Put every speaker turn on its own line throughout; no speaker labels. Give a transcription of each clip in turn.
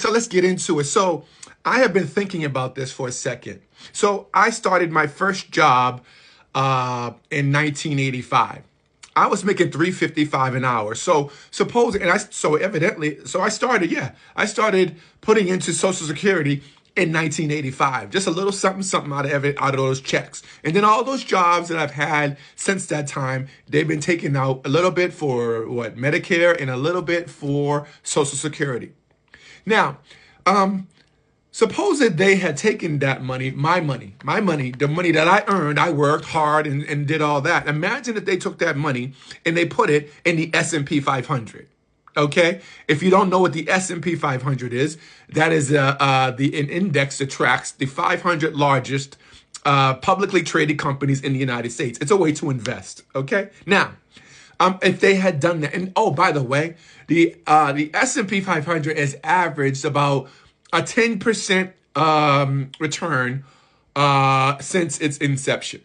So let's get into it. So I have been thinking about this for a second. So I started my first job in 1985. I was making $3.55 an hour. So I started putting into Social Security in 1985. Just a little something, something out of those checks. And then all those jobs that I've had since that time, they've been taking out a little bit for Medicare and a little bit for Social Security. Now, suppose that they had taken that money, my money, the money that I earned, I worked hard and did all that. Imagine if they took that money and they put it in the S&P 500. Okay, if you don't know what the S&P 500 is, that is an index that tracks the 500 largest publicly traded companies in the United States. It's a way to invest. Okay, now, if they had done that, and oh, by the way, the S&P 500 has averaged about a 10% return since its inception.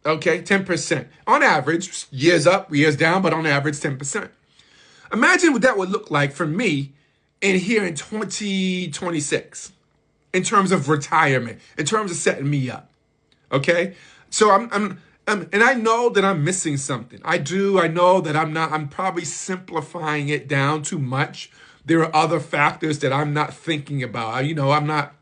Okay, 10% on average, years up, years down, but on average, 10%. Imagine what that would look like for me in here in 2026 in terms of retirement, in terms of setting me up. Okay, so and I know that I'm missing something. I know that I'm probably simplifying it down too much. There are other factors that I'm not thinking about. I'm not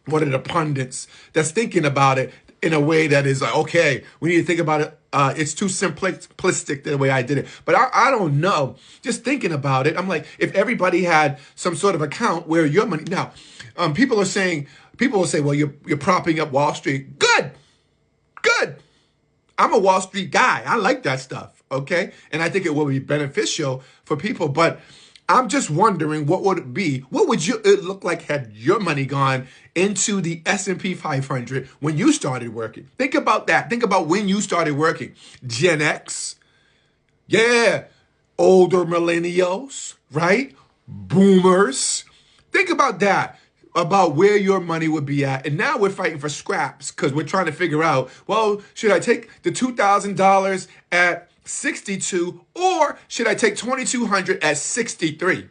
one of the pundits that's thinking about it in a way that is like, okay, we need to think about it. It's too simplistic the way I did it. But I don't know. Just thinking about it, I'm like, if everybody had some sort of account where your money. Now, people will say, well, you're propping up Wall Street. Good. I'm a Wall Street guy. I like that stuff. Okay. And I think it will be beneficial for people. But I'm just wondering what would it be? What would it look like had your money gone into the S&P 500 when you started working? Think about that. Think about when you started working. Gen X. Yeah. Older millennials, right? Boomers. Think about that, about where your money would be at. And now we're fighting for scraps because we're trying to figure out, well, should I take the $2,000 at 62, or should I take 2,200 at 63,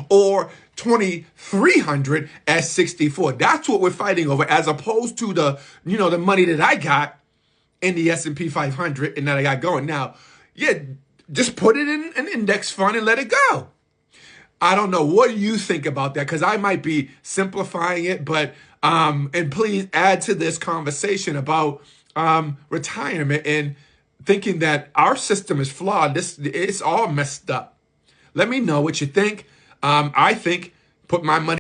or 2,300 at 64? That's what we're fighting over, as opposed to the money that I got in the S&P 500 and that I got going. Now, yeah, just put it in an index fund and let it go. I don't know. What do you think about that? Because I might be simplifying it, but and please add to this conversation about retirement and thinking that our system is flawed. It's all messed up. Let me know what you think. I think put my money